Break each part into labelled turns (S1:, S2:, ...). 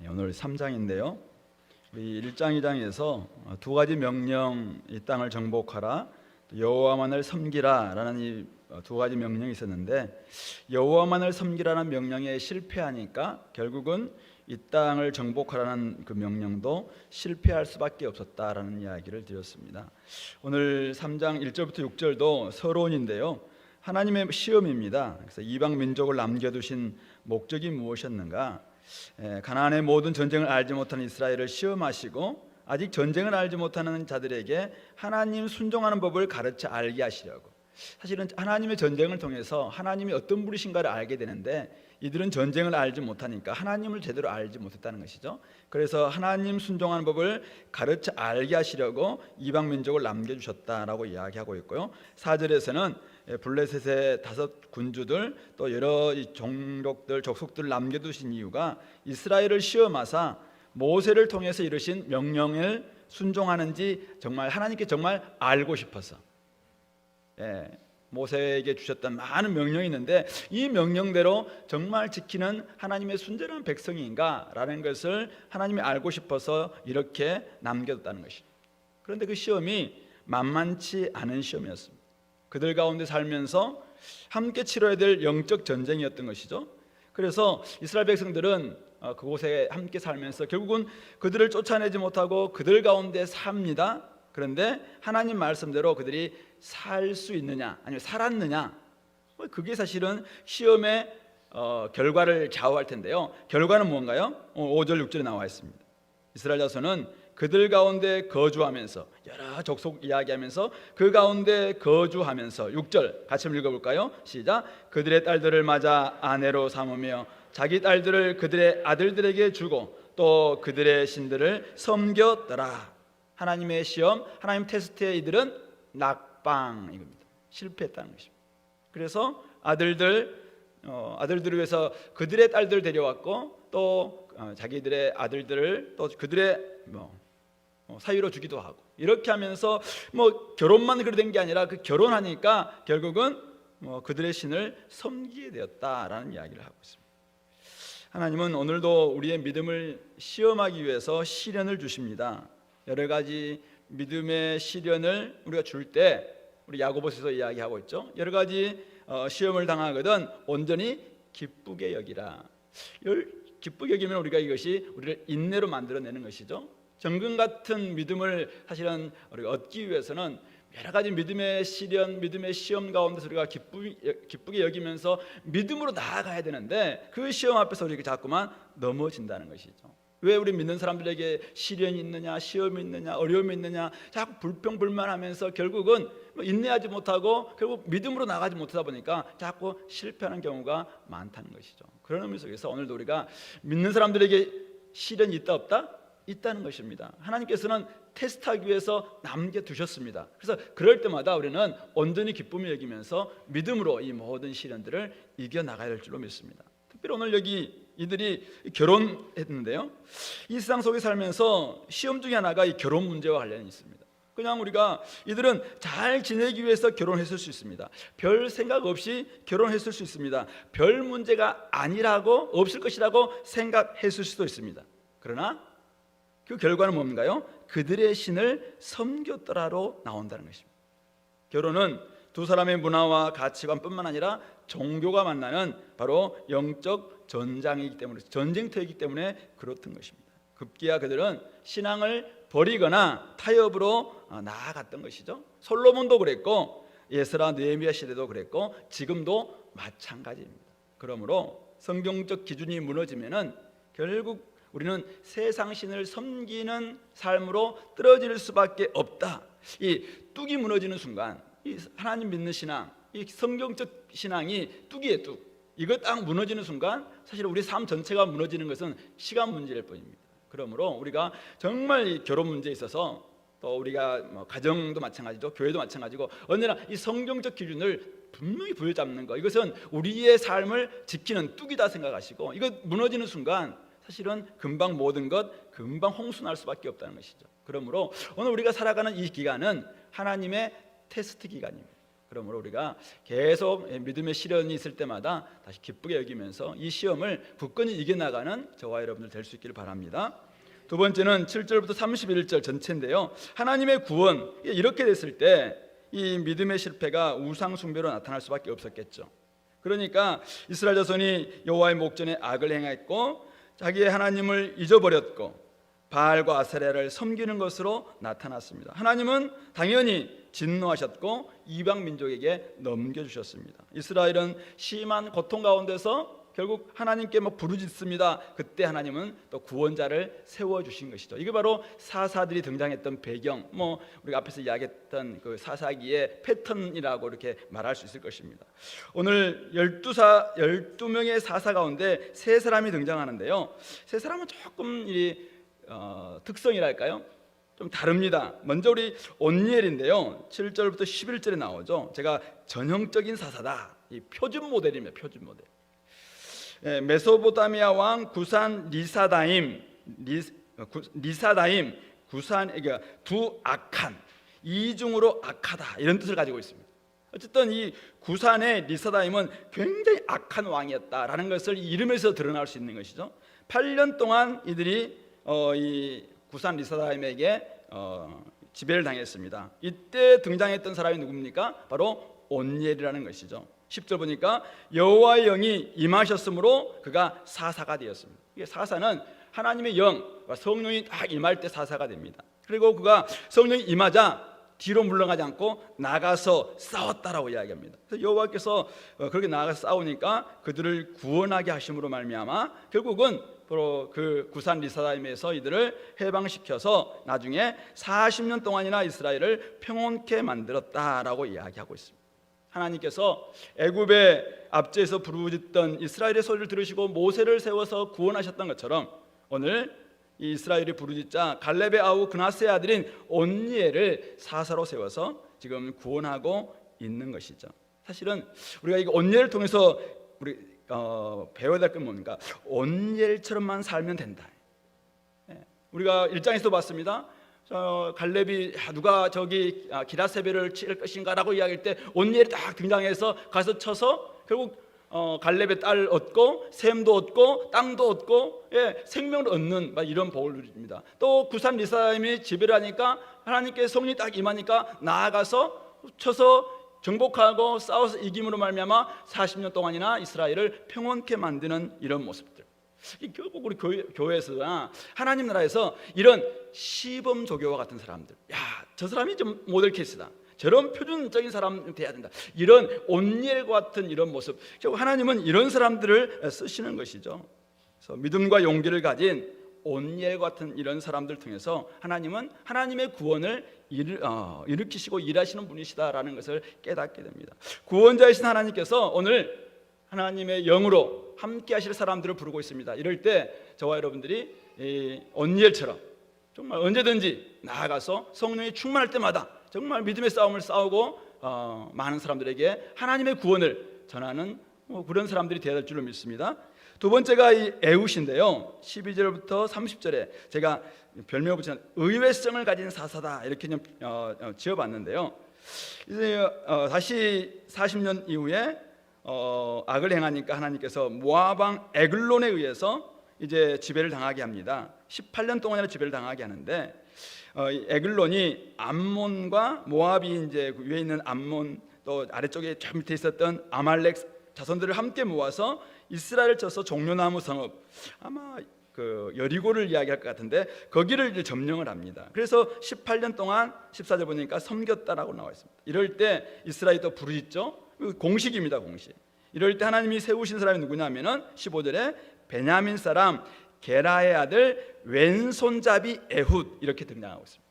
S1: 오늘 3장인데요. 우리 1장, 2장에서 두 가지 명령, 이 땅을 정복하라, 여호와만을 섬기라 라는 이 두 가지 명령이 있었는데, 여호와만을 섬기라는 명령에 실패하니까 결국은 이 땅을 정복하라는 그 명령도 실패할 수밖에 없었다라는 이야기를 드렸습니다. 오늘 3장 1절부터 6절도 서론인데요, 하나님의 시험입니다. 그래서 이방 민족을 남겨두신 목적이 무엇이었는가? 가나안의 모든 전쟁을 알지 못하는 이스라엘을 시험하시고 아직 전쟁을 알지 못하는 자들에게 하나님 순종하는 법을 가르쳐 알게 하시려고. 사실은 하나님의 전쟁을 통해서 하나님이 어떤 분이신가를 알게 되는데, 이들은 전쟁을 알지 못하니까 하나님을 제대로 알지 못했다는 것이죠. 그래서 하나님 순종하는 법을 가르쳐 알게 하시려고 이방 민족을 남겨주셨다라고 이야기하고 있고요. 4절에서는 블레셋의 5 군주들, 또 여러 종족들, 족속들을 남겨두신 이유가 이스라엘을 시험하사 모세를 통해서 이루신 명령을 순종하는지 정말 하나님께 정말 알고 싶어서, 모세에게 주셨던 많은 명령이 있는데 이 명령대로 정말 지키는 하나님의 순전한 백성인가 라는 것을 하나님이 알고 싶어서 이렇게 남겨뒀다는 것입니다. 그런데 그 시험이 만만치 않은 시험이었습니다. 그들 가운데 살면서 함께 치러야 될 영적 전쟁이었던 것이죠. 그래서 이스라엘 백성들은 그곳에 함께 살면서 결국은 그들을 쫓아내지 못하고 그들 가운데 삽니다. 그런데 하나님 말씀대로 그들이 살 수 있느냐 아니면 살았느냐, 그게 사실은 시험의 결과를 좌우할 텐데요. 결과는 뭔가요? 5절 6절에 나와 있습니다. 이스라엘 자손은 그들 가운데 거주하면서, 여러 족속 이야기하면서 그 가운데 거주하면서, 6절 같이 한번 읽어볼까요? 시작. 그들의 딸들을 맞아 아내로 삼으며 자기 딸들을 그들의 아들들에게 주고 또 그들의 신들을 섬겼더라. 하나님의 시험, 하나님 테스트에 이들은 낙방, 이겁니다. 실패했다는 것입니다. 그래서 아들들을 위해서 그들의 딸들을 데려왔고 또 자기들의 아들들을 또 그들의 사위로 주기도 하고, 이렇게 하면서 결혼만 그렇게 된 게 아니라 그 결혼하니까 결국은 그들의 신을 섬기게 되었다라는 이야기를 하고 있습니다. 하나님은 오늘도 우리의 믿음을 시험하기 위해서 시련을 주십니다. 여러 가지 믿음의 시련을 우리가 줄 때, 우리 야고보서에서 이야기하고 있죠. 여러 가지 시험을 당하거든 온전히 기쁘게 여기라. 기쁘게 여기면 우리가 이것이 우리를 인내로 만들어내는 것이죠. 정금 같은 믿음을 사실은 우리가 얻기 위해서는 여러 가지 믿음의 시련, 믿음의 시험 가운데서 우리가 기쁘게 여기면서 믿음으로 나아가야 되는데, 그 시험 앞에서 우리가 자꾸만 넘어진다는 것이죠. 왜 우리 믿는 사람들에게 시련이 있느냐, 시험이 있느냐, 어려움이 있느냐, 자꾸 불평불만하면서 결국은 인내하지 못하고 결국 믿음으로 나가지 못하다 보니까 자꾸 실패하는 경우가 많다는 것이죠. 그런 의미 속에서 오늘도 우리가 믿는 사람들에게 시련이 있다 없다? 있다는 것입니다. 하나님께서는 테스트하기 위해서 남겨두셨습니다. 그래서 그럴 때마다 우리는 온전히 기쁨을 여기면서 믿음으로 이 모든 시련들을 이겨나가야 될 줄로 믿습니다. 특별히 오늘 여기 이들이 결혼했는데요, 이 세상 속에 살면서 시험 중에 하나가 이 결혼 문제와 관련이 있습니다. 그냥 우리가 이들은 잘 지내기 위해서 결혼했을 수 있습니다. 별 생각 없이 결혼했을 수 있습니다. 별 문제가 아니라고, 없을 것이라고 생각했을 수도 있습니다. 그러나 그 결과는 뭔가요? 그들의 신을 섬겼더라로 나온다는 것입니다. 결혼은 두 사람의 문화와 가치관뿐만 아니라 종교가 만나는 바로 영적 전장이기 때문에, 전쟁터이기 때문에 그렇던 것입니다. 급기야 그들은 신앙을 버리거나 타협으로 나아갔던 것이죠. 솔로몬도 그랬고 에스라 느헤미야 시대도 그랬고 지금도 마찬가지입니다. 그러므로 성경적 기준이 무너지면은 결국 우리는 세상 신을 섬기는 삶으로 떨어질 수밖에 없다. 이 뚝이 무너지는 순간, 이 하나님 믿는 신앙, 이 성경적 신앙이 뚝이에요, 뚝. 이거 딱 무너지는 순간 사실 우리 삶 전체가 무너지는 것은 시간 문제일 뿐입니다. 그러므로 우리가 정말 이 결혼 문제에 있어서, 또 우리가 가정도 마찬가지죠, 교회도 마찬가지고, 언제나 이 성경적 기준을 분명히 부여잡는 것, 이것은 우리의 삶을 지키는 뚝이다 생각하시고, 이거 무너지는 순간 사실은 금방 모든 것 금방 홍수날 수밖에 없다는 것이죠. 그러므로 오늘 우리가 살아가는 이 기간은 하나님의 테스트 기간입니다. 그러므로 우리가 계속 믿음의 시련이 있을 때마다 다시 기쁘게 여기면서 이 시험을 굳건히 이겨나가는 저와 여러분들 될 수 있기를 바랍니다. 두 번째는 7절부터 31절 전체인데요. 하나님의 구원, 이렇게 됐을 때 이 믿음의 실패가 우상 숭배로 나타날 수밖에 없었겠죠. 그러니까 이스라엘 자손이 여호와의 목전에 악을 행했고 자기의 하나님을 잊어버렸고 바알과 아세라를 섬기는 것으로 나타났습니다. 하나님은 당연히 진노하셨고 이방 민족에게 넘겨주셨습니다. 이스라엘은 심한 고통 가운데서 결국 하나님께 부르짖습니다. 그때 하나님은 또 구원자를 세워주신 것이죠. 이게 바로 사사들이 등장했던 배경, 우리가 앞에서 이야기했던 그 사사기의 패턴이라고 이렇게 말할 수 있을 것입니다. 오늘 12명의 사사 가운데 세 사람이 등장하는데요. 세 사람은 조금 특성이랄까요? 좀 다릅니다. 먼저 우리 온니엘인데요. 7절부터 11절에 나오죠. 제가 전형적인 사사다. 이 표준 모델입니다. 표준 모델. 메소포타미아 왕 구산 리사다임 구산, 그러니까 두 악한, 이중으로 악하다 이런 뜻을 가지고 있습니다. 어쨌든 이 구산의 리사다임은 굉장히 악한 왕이었다라는 것을 이름에서 드러날 수 있는 것이죠. 8년 동안 이들이 이 구산 리사다임에게 지배를 당했습니다. 이때 등장했던 사람이 누굽니까? 바로 온니엘이라는 것이죠. 10절 보니까 여호와의 영이 임하셨으므로 그가 사사가 되었습니다. 이게 사사는 하나님의 영과 성령이 딱 임할 때 사사가 됩니다. 그리고 그가 성령이 임하자 뒤로 물러가지 않고 나가서 싸웠다라고 이야기합니다. 그래서 여호와께서 그렇게 나가서 싸우니까 그들을 구원하게 하심으로 말미암아 결국은 바로 그 구산 리사다임에서 이들을 해방시켜서 나중에 40년 동안이나 이스라엘을 평온케 만들었다라고 이야기하고 있습니다. 하나님께서 애굽의 압제에서 부르짖던 이스라엘의 소리를 들으시고 모세를 세워서 구원하셨던 것처럼 오늘 이 이스라엘이 부르짖자 갈렙의 아우 그나스의 아들인 온니엘을 사사로 세워서 지금 구원하고 있는 것이죠. 사실은 우리가 이 온니엘을 통해서 우리 배워야 될 건 뭡니까? 온니엘처럼만 살면 된다. 우리가 1장에서도 봤습니다. 갈렙이 누가 저기 기라세벨을 칠 것인가라고 이야기할 때 온니엘이 딱 등장해서 가서 쳐서 결국 갈렙의 딸 얻고 셈도 얻고 땅도 얻고 생명을 얻는 이런 복을 누립니다. 또 구산 리사다임이 지배를 하니까 하나님께 성령이 딱 임하니까 나아가서 쳐서 정복하고 싸워서 이김으로 말미암아 40년 동안이나 이스라엘을 평온케 만드는 이런 모습들. 결국 우리 교회에서나 하나님 나라에서 이런 시범 조교와 같은 사람들, 저 사람이 좀 모델 케이스다, 저런 표준적인 사람 돼야 된다, 이런 온니엘과 같은 이런 모습, 결국 하나님은 이런 사람들을 쓰시는 것이죠. 그래서 믿음과 용기를 가진 온니엘 같은 이런 사람들 통해서 하나님은 하나님의 구원을 일으키시고 일하시는 분이시다라는 것을 깨닫게 됩니다. 구원자이신 하나님께서 오늘 하나님의 영으로 함께 하실 사람들을 부르고 있습니다. 이럴 때 저와 여러분들이 온니엘처럼 정말 언제든지 나아가서 성령이 충만할 때마다 정말 믿음의 싸움을 싸우고 많은 사람들에게 하나님의 구원을 전하는 그런 사람들이 되어야 될 줄로 믿습니다. 두 번째가 이 에훗인데요. 12절부터 30절에 제가 별명을 붙인 의외성을 가진 사사다 이렇게 좀 지어봤는데요. 이제 다시 40년 이후에 악을 행하니까 하나님께서 모압 왕 에글론에 의해서 이제 지배를 당하게 합니다. 18년 동안이나 지배를 당하게 하는데 에글론이 암몬과 모압이 이제 그 위에 있는 암몬 또 아래쪽에 저 밑에 있었던 아말렉 자손들을 함께 모아서 이스라엘을 쳐서 종려나무 성읍, 아마 그 여리고를 이야기할 것 같은데 거기를 이제 점령을 합니다. 그래서 18년 동안 14절 보니까 섬겼다라고 나와 있습니다. 이럴 때 이스라엘이 또 부르짖죠. 공식입니다, 공식. 이럴 때 하나님이 세우신 사람이 누구냐면은 15절에 베냐민 사람 게라의 아들 왼손잡이 에훗 이렇게 등장하고 있습니다.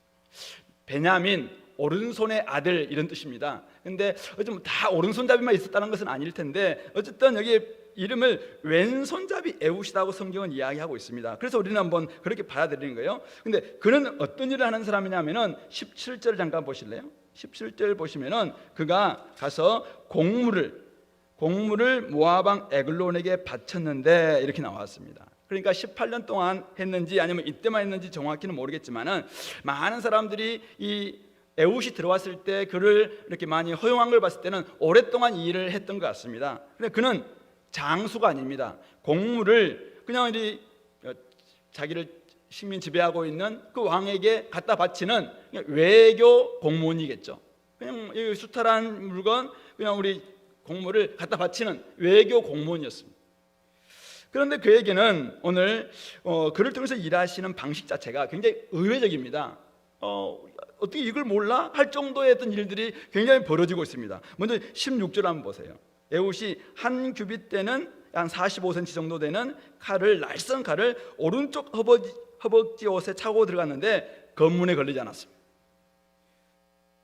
S1: 베냐민 오른손의 아들 이런 뜻입니다. 근데 좀 다 오른손잡이만 있었다는 것은 아닐 텐데 어쨌든 여기 이름을 왼손잡이 에훗이라고 성경은 이야기하고 있습니다. 그래서 우리는 한번 그렇게 받아들이는 거예요. 근데 그는 어떤 일을 하는 사람이냐면은 17절을 잠깐 보실래요? 17절 보시면은 그가 가서 곡물을 모압 왕 에글론에게 바쳤는데 이렇게 나왔습니다. 그러니까 18년 동안 했는지 아니면 이때만 했는지 정확히는 모르겠지만은 많은 사람들이 이 에훗이 들어왔을 때 그를 이렇게 많이 허용한 걸 봤을 때는 오랫동안 이 일을 했던 것 같습니다. 근데 그는 장수가 아닙니다. 공물을 그냥 자기를 식민 지배하고 있는 그 왕에게 갖다 바치는 외교 공무원이겠죠. 그냥 이 수탈한 물건 그냥 우리 공물을 갖다 바치는 외교 공무원이었습니다. 그런데 그에게는 오늘 그를 통해서 일하시는 방식 자체가 굉장히 의외적입니다. 어떻게 이걸 몰라? 할 정도의 어떤 일들이 굉장히 벌어지고 있습니다. 먼저 16절 한번 보세요. 에훗이 한 규빗 되는 한 45cm 정도 되는 날선 칼을 오른쪽 허벅지 옷에 차고 들어갔는데 검문에 걸리지 않았습니다.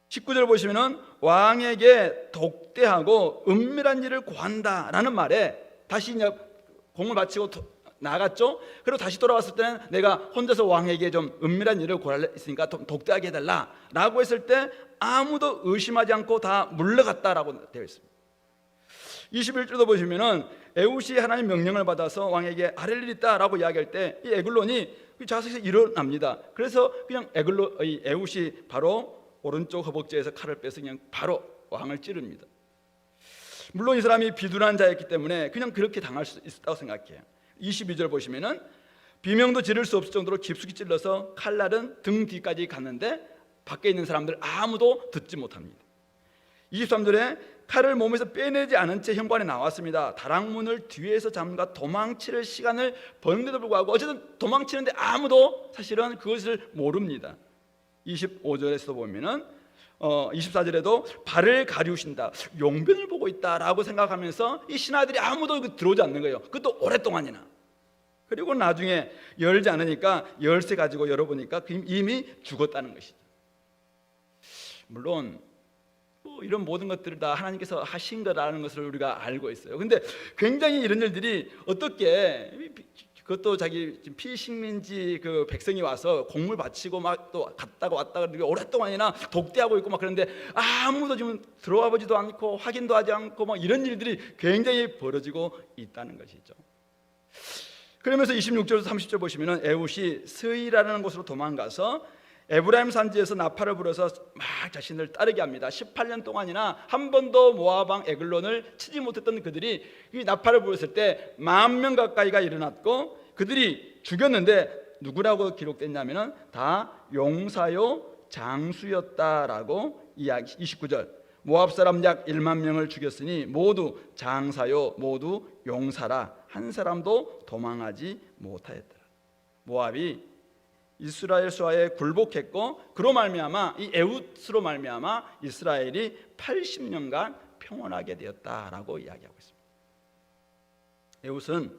S1: 19절 보시면은 왕에게 독대하고 은밀한 일을 고한다라는 말에 다시 이제 공을 바치고 나갔죠. 그리고 다시 돌아왔을 때는 내가 혼자서 왕에게 좀 은밀한 일을 고하려 했으니까 독대하게 해달라라고 했을 때 아무도 의심하지 않고 다 물러갔다라고 되어 있습니다. 21절도 보시면은 에훗이 하나님 명령을 받아서 왕에게 아랠 일 있다라고 이야기할 때 이 에글론이 자석에서 일어납니다. 그래서 그냥 에훗이 바로 오른쪽 허벅지에서 칼을 빼서 그냥 바로 왕을 찌릅니다. 물론 이 사람이 비둔한 자였기 때문에 그냥 그렇게 당할 수 있다고 생각해요. 22절 보시면은 비명도 지를 수 없을 정도로 깊숙이 찔러서 칼날은 등 뒤까지 갔는데 밖에 있는 사람들 아무도 듣지 못합니다. 23절에 칼을 몸에서 빼내지 않은 채 현관에 나왔습니다. 다락문을 뒤에서 잠가 도망칠 시간을 버는데도 불구하고 어쨌든 도망치는데 아무도 사실은 그것을 모릅니다. 25절에서 보면은 24절에도 발을 가리우신다, 용변을 보고 있다라고 생각하면서 이 신하들이 아무도 들어오지 않는 거예요. 그것도 오랫동안이나. 그리고 나중에 열지 않으니까 열쇠 가지고 열어보니까 이미 죽었다는 것이죠. 물론 이런 모든 것들을 다 하나님께서 하신 거라는 것을 우리가 알고 있어요. 근데 굉장히 이런 일들이 어떻게, 그것도 자기 피식민지 그 백성이 와서 공물 바치고 막 또 갔다가 왔다가 오랫동안이나 독대하고 있고 막 그런데 아무도 지금 들어와 보지도 않고 확인도 하지 않고 막 이런 일들이 굉장히 벌어지고 있다는 것이죠. 그러면서 26절에서 30절 보시면은 에훗이 스이라는 곳으로 도망가서 에브라임 산지에서 나팔을 불어서 막 자신을 따르게 합니다. 18년 동안이나 한 번도 모압 왕 에글론을 치지 못했던 그들이 이 나팔을 불었을 때 10,000명 가까이가 일어났고 그들이 죽였는데 누구라고 기록됐냐면은 다 용사요 장수였다라고 이야기. 29절 모압 사람 약 10,000명을 죽였으니 모두 장사요 모두 용사라 한 사람도 도망하지 못하였더라. 모압이 이스라엘 수하에 굴복했고 그로 말미암아 이 에훗으로 말미암아 이스라엘이 80년간 평온하게 되었다라고 이야기하고 있습니다. 에훗은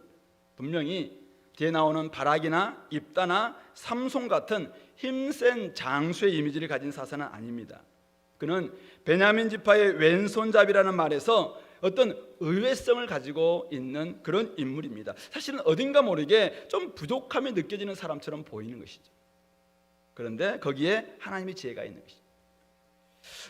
S1: 분명히 뒤에 나오는 바락이나 입다나 삼손 같은 힘센 장수의 이미지를 가진 사사는 아닙니다. 그는 베냐민 지파의 왼손잡이라는 말에서 어떤 의외성을 가지고 있는 그런 인물입니다. 사실은 어딘가 모르게 좀 부족함이 느껴지는 사람처럼 보이는 것이죠. 그런데 거기에 하나님의 지혜가 있는 것이죠.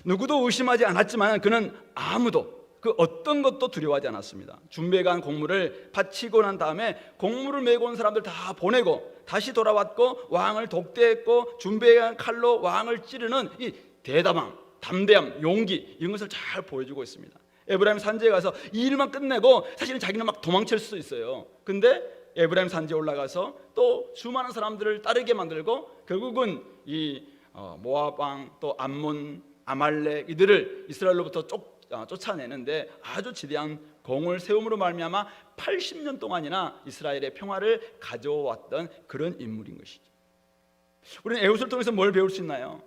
S1: 누구도 의심하지 않았지만 그는 아무도 그 어떤 것도 두려워하지 않았습니다. 준비해간 공물을 바치고 난 다음에 공물을 메고 온 사람들 다 보내고 다시 돌아왔고 왕을 독대했고 준비해간 칼로 왕을 찌르는 이 대담함, 담대함, 용기 이런 것을 잘 보여주고 있습니다. 에브라임 산지에 가서 이 일만 끝내고 사실은 자기는 막 도망칠 수도 있어요. 근데 에브라임 산지에 올라가서 또 수많은 사람들을 따르게 만들고 결국은 이 모압 왕 또 암몬, 아말렉 이들을 이스라엘로부터 쫓아내는데 아주 지대한 공을 세움으로 말미암아 80년 동안이나 이스라엘의 평화를 가져왔던 그런 인물인 것이죠. 우리는 에훗을 통해서 뭘 배울 수 있나요?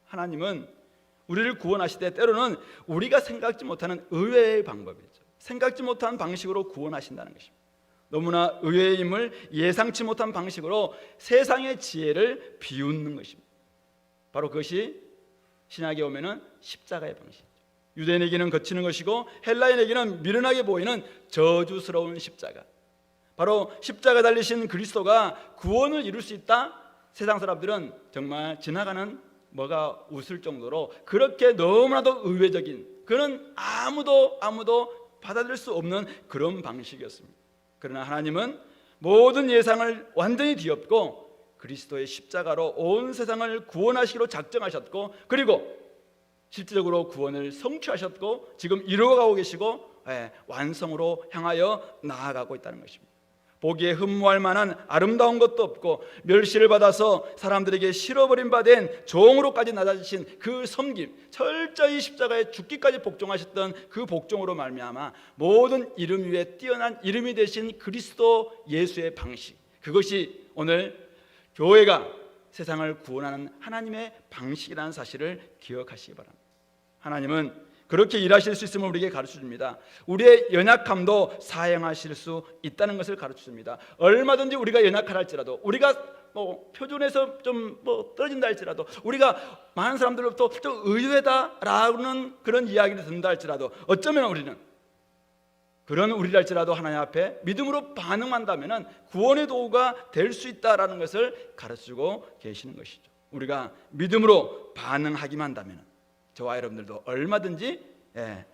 S1: 하나님은 우리를 구원하실 때 때로는 우리가 생각지 못하는 의외의 방법이죠. 생각지 못한 방식으로 구원하신다는 것입니다. 너무나 의외의 힘을 예상치 못한 방식으로 세상의 지혜를 비웃는 것입니다. 바로 그것이 신약에 오면은 십자가의 방식이죠. 유대인에게는 거치는 것이고 헬라인에게는 미련하게 보이는 저주스러운 십자가. 바로 십자가 달리신 그리스도가 구원을 이룰 수 있다. 세상 사람들은 정말 지나가는 뭐가 웃을 정도로 그렇게 너무나도 의외적인 그는 아무도 받아들일 수 없는 그런 방식이었습니다. 그러나 하나님은 모든 예상을 완전히 뒤엎고 그리스도의 십자가로 온 세상을 구원하시기로 작정하셨고, 그리고 실질적으로 구원을 성취하셨고 지금 이루어가고 계시고 완성으로 향하여 나아가고 있다는 것입니다. 보기에 흠모할 만한 아름다운 것도 없고 멸시를 받아서 사람들에게 실어버린 바 된 종으로까지 낮아지신 그 섬김, 철저히 십자가에 죽기까지 복종하셨던 그 복종으로 말미암아 모든 이름 위에 뛰어난 이름이 되신 그리스도 예수의 방식, 그것이 오늘 교회가 세상을 구원하는 하나님의 방식이라는 사실을 기억하시기 바랍니다. 하나님은 그렇게 일하실 수 있음을 우리에게 가르쳐줍니다. 우리의 연약함도 사용하실 수 있다는 것을 가르쳐줍니다. 얼마든지 우리가 연약하다 할지라도, 우리가 표준에서 좀 떨어진다 할지라도, 우리가 많은 사람들로부터 좀 의외다라는 그런 이야기를 듣는다 할지라도, 어쩌면 우리는 그런 우리랄지라도 하나님 앞에 믿음으로 반응한다면 구원의 도구가 될 수 있다라는 것을 가르치고 계시는 것이죠. 우리가 믿음으로 반응하기만 한다면 저와 여러분들도 얼마든지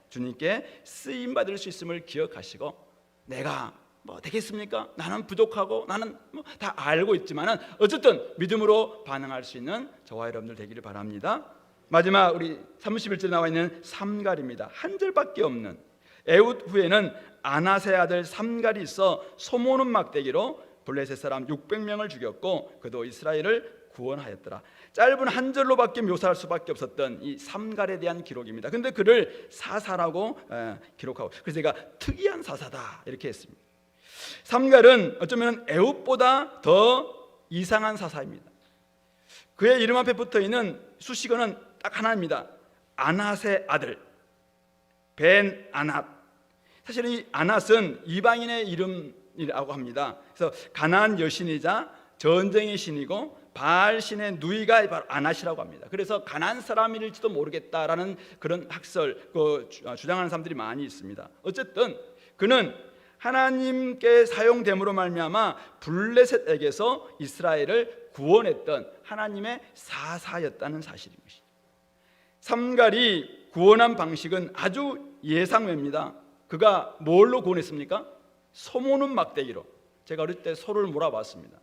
S1: 주님께 쓰임 받을 수 있음을 기억하시고, 내가 되겠습니까? 나는 부족하고 나는 다 알고 있지만은 어쨌든 믿음으로 반응할 수 있는 저와 여러분들 되기를 바랍니다. 마지막 우리 31절에 나와 있는 삼갈입니다. 한 절밖에 없는, 에훗 후에는 아낫의 아들 삼갈이 있어 소모는 막대기로 블레셋 사람 600명을 죽였고 그도 이스라엘을 구원하였더라. 짧은 한 절로밖에 묘사할 수밖에 없었던 이 삼갈에 대한 기록입니다. 근데 그를 사사라고 기록하고, 그래서 제가 특이한 사사다 이렇게 했습니다. 삼갈은 어쩌면 에훗보다 더 이상한 사사입니다. 그의 이름 앞에 붙어있는 수식어는 딱 하나입니다. 아낫의 아들, 벤 아낫. 사실은 이 아낫은 이방인의 이름이라고 합니다. 그래서 가나안 여신이자 전쟁의 신이고 바알 신의 누이가 바로 아낫이라고 합니다. 그래서 가나안 사람일지도 모르겠다라는 그런 학설 주장하는 사람들이 많이 있습니다. 어쨌든 그는 하나님께 사용됨으로 말미암아 블레셋에게서 이스라엘을 구원했던 하나님의 사사였다는 사실인 것이죠. 삼갈이 구원한 방식은 아주 예상외입니다. 그가 뭘로 구원했습니까? 소모는 막대기로. 제가 어릴 때 소를 몰아봤습니다.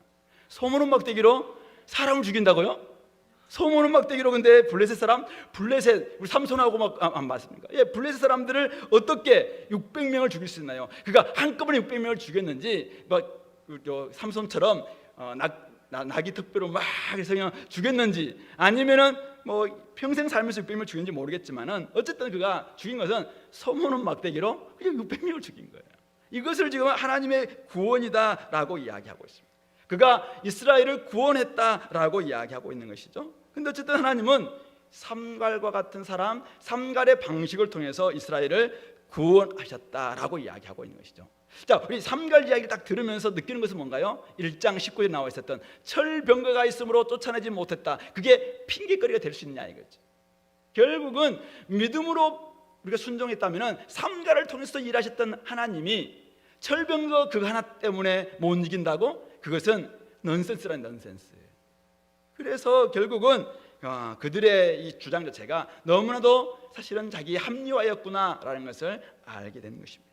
S1: 소모는 막대기로 사람을 죽인다고요? 소모는 막대기로. 근데 블레셋 사람, 블레셋 우리 삼손하고 막 안 맞습니까? 블레셋 사람들을 어떻게 600명을 죽일 수 있나요? 그가 한꺼번에 600명을 죽였는지 삼손처럼 낙이 특별로 막 해서 그냥 죽였는지, 아니면은 평생 살면서 600명을 죽였는지 모르겠지만은 어쨌든 그가 죽인 것은 소모는 막대기로 그냥 600명을 죽인 거예요. 이것을 지금 하나님의 구원이다라고 이야기하고 있습니다. 그가 이스라엘을 구원했다라고 이야기하고 있는 것이죠. 근데 어쨌든 하나님은 삼갈과 같은 사람, 삼갈의 방식을 통해서 이스라엘을 구원하셨다라고 이야기하고 있는 것이죠. 자, 우리 삼갈 이야기를 딱 들으면서 느끼는 것은 뭔가요? 1장 19절에 나와 있었던 철병거가 있으므로 쫓아내지 못했다, 그게 핑계거리가 될 수 있느냐 이거죠. 결국은 믿음으로 우리가 순종했다면 삼갈을 통해서 일하셨던 하나님이 철병거 그거 하나 때문에 못 이긴다고? 그것은 넌센스란 넌센스예요. 그래서 결국은 그들의 이 주장 자체가 너무나도 사실은 자기 합리화였구나라는 것을 알게 되는 것입니다.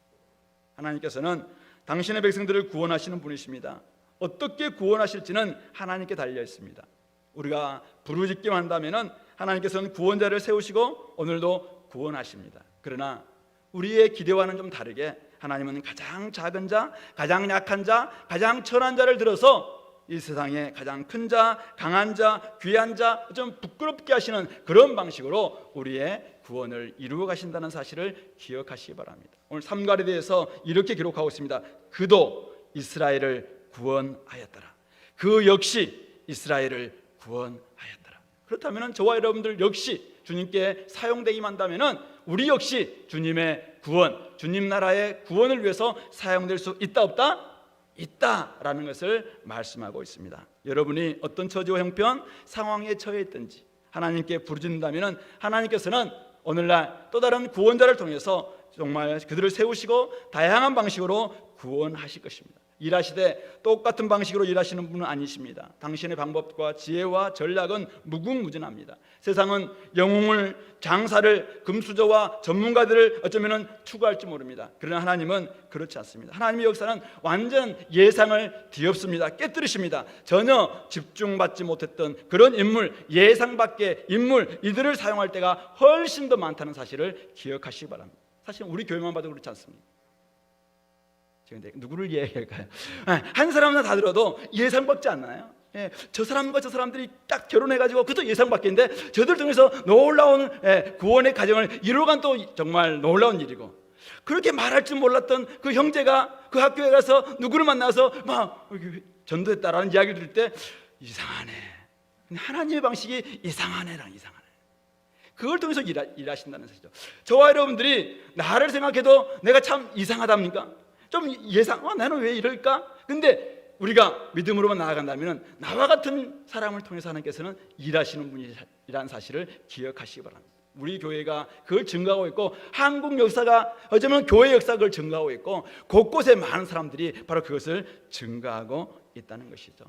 S1: 하나님께서는 당신의 백성들을 구원하시는 분이십니다. 어떻게 구원하실지는 하나님께 달려 있습니다. 우리가 부르짖기만 한다면 하나님께서는 구원자를 세우시고 오늘도 구원하십니다. 그러나 우리의 기대와는 좀 다르게 하나님은 가장 작은 자, 가장 약한 자, 가장 천한 자를 들어서 이 세상에 가장 큰 자, 강한 자, 귀한 자, 좀 부끄럽게 하시는 그런 방식으로 우리의 구원을 이루어 가신다는 사실을 기억하시기 바랍니다. 오늘 삼갈에 대해서 이렇게 기록하고 있습니다. 그도 이스라엘을 구원하였더라. 그 역시 이스라엘을 구원하였더라. 그렇다면 저와 여러분들 역시 주님께 사용되기만 한다면 우리 역시 주님의 구원, 주님 나라의 구원을 위해서 사용될 수 있다 없다? 있다라는 것을 말씀하고 있습니다. 여러분이 어떤 처지와 형편, 상황에 처해 있든지 하나님께 부르짖는다면 하나님께서는 오늘날 또 다른 구원자를 통해서 정말 그들을 세우시고 다양한 방식으로 구원하실 것입니다. 일하시되 똑같은 방식으로 일하시는 분은 아니십니다. 당신의 방법과 지혜와 전략은 무궁무진합니다. 세상은 영웅을, 장사를, 금수저와 전문가들을 어쩌면 추구할지 모릅니다. 그러나 하나님은 그렇지 않습니다. 하나님의 역사는 완전 예상을 뒤엎습니다. 깨뜨리십니다. 전혀 집중받지 못했던 그런 인물, 예상 밖의 인물, 이들을 사용할 때가 훨씬 더 많다는 사실을 기억하시기 바랍니다. 사실 우리 교회만 봐도 그렇지 않습니까? 지금 누구를 이해할까요? 한 사람이나 다 들어도 예상받지 않나요? 저 사람과 저 사람들이 딱 결혼해가지고 그것도 예상밖인데 저들 통해서 놀라운 구원의 가정을 이루어간 또 정말 놀라운 일이고, 그렇게 말할 줄 몰랐던 그 형제가 그 학교에 가서 누구를 만나서 막 전도했다라는 이야기를 들을 때 이상하네, 하나님의 방식이 이상하네랑 이상하네, 그걸 통해서 일하신다는 사실이죠. 저와 여러분들이 나를 생각해도 내가 참 이상하답니까? 좀 나는 왜 이럴까? 근데 우리가 믿음으로만 나아간다면 나와 같은 사람을 통해서 하나님께서는 일하시는 분이라는 사실을 기억하시기 바랍니다. 우리 교회가 그걸 증가하고 있고, 한국 역사가 어쩌면 교회 역사가 그걸 증가하고 있고, 곳곳에 많은 사람들이 바로 그것을 증가하고 있다는 것이죠.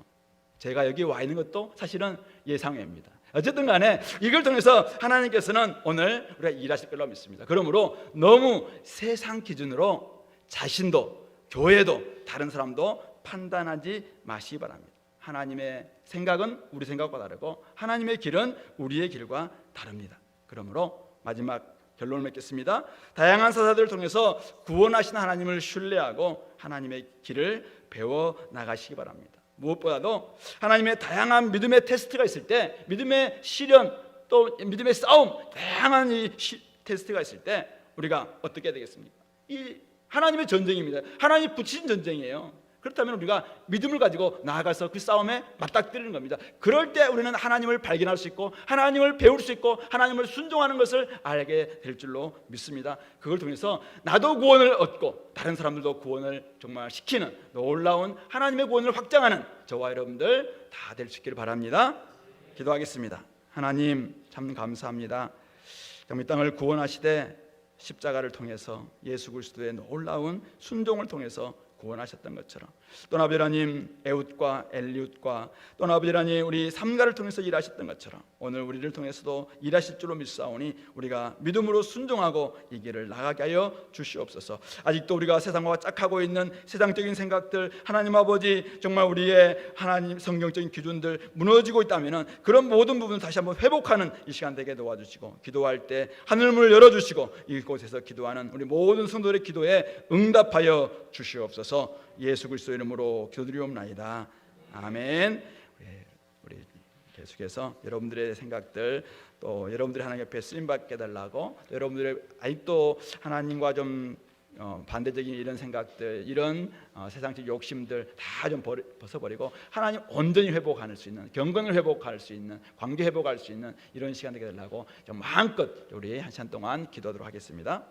S1: 제가 여기 와 있는 것도 사실은 예상외입니다. 어쨌든 간에 이걸 통해서 하나님께서는 오늘 우리가 일하실 걸로 믿습니다. 그러므로 너무 세상 기준으로 자신도, 교회도, 다른 사람도 판단하지 마시기 바랍니다. 하나님의 생각은 우리 생각과 다르고 하나님의 길은 우리의 길과 다릅니다. 그러므로 마지막 결론을 맺겠습니다. 다양한 사사들을 통해서 구원하신 하나님을 신뢰하고 하나님의 길을 배워 나가시기 바랍니다. 무엇보다도 하나님의 다양한 믿음의 테스트가 있을 때, 믿음의 시련, 또 믿음의 싸움, 다양한 이 테스트가 있을 때 우리가 어떻게 해야 되겠습니까? 이 하나님의 전쟁입니다. 하나님이 붙이신 전쟁이에요. 그렇다면 우리가 믿음을 가지고 나아가서 그 싸움에 맞닥뜨리는 겁니다. 그럴 때 우리는 하나님을 발견할 수 있고 하나님을 배울 수 있고 하나님을 순종하는 것을 알게 될 줄로 믿습니다. 그걸 통해서 나도 구원을 얻고 다른 사람들도 구원을 정말 시키는 놀라운 하나님의 구원을 확장하는 저와 여러분들 다 될 수 있기를 바랍니다. 기도하겠습니다. 하나님 참 감사합니다. 이 땅을 구원하시되 십자가를 통해서 예수 그리스도의 놀라운 순종을 통해서 구원하셨던 것처럼, 또 아버지 하나님 에웃과 엘리웃과 또 아버지 하나님 우리 삼가를 통해서 일하셨던 것처럼 오늘 우리를 통해서도 일하실 줄로 믿사오니 우리가 믿음으로 순종하고 이 길을 나가게 하여 주시옵소서. 아직도 우리가 세상과 짝하고 있는 세상적인 생각들, 하나님 아버지 정말 우리의 하나님 성경적인 기준들 무너지고 있다면 그런 모든 부분을 다시 한번 회복하는 이 시간 되게 도와주시고, 기도할 때 하늘문을 열어주시고 이곳에서 기도하는 우리 모든 성도들의 기도에 응답하여 주시옵소서. 예수 그리스도 이름으로 기도드리옵나이다. 아멘. 우리 계속해서 여러분들의 생각들, 또 여러분들이 하나님 앞에 쓰임받게 달라고, 여러분들의 아직도 하나님과 좀 반대적인 이런 생각들, 이런 세상적 욕심들 다 좀 벗어버리고 하나님 온전히 회복할 수 있는, 경건을 회복할 수 있는, 관계 회복할 수 있는 이런 시간 되게 달라고 좀 마음껏 우리 한 시간 동안 기도하도록 하겠습니다.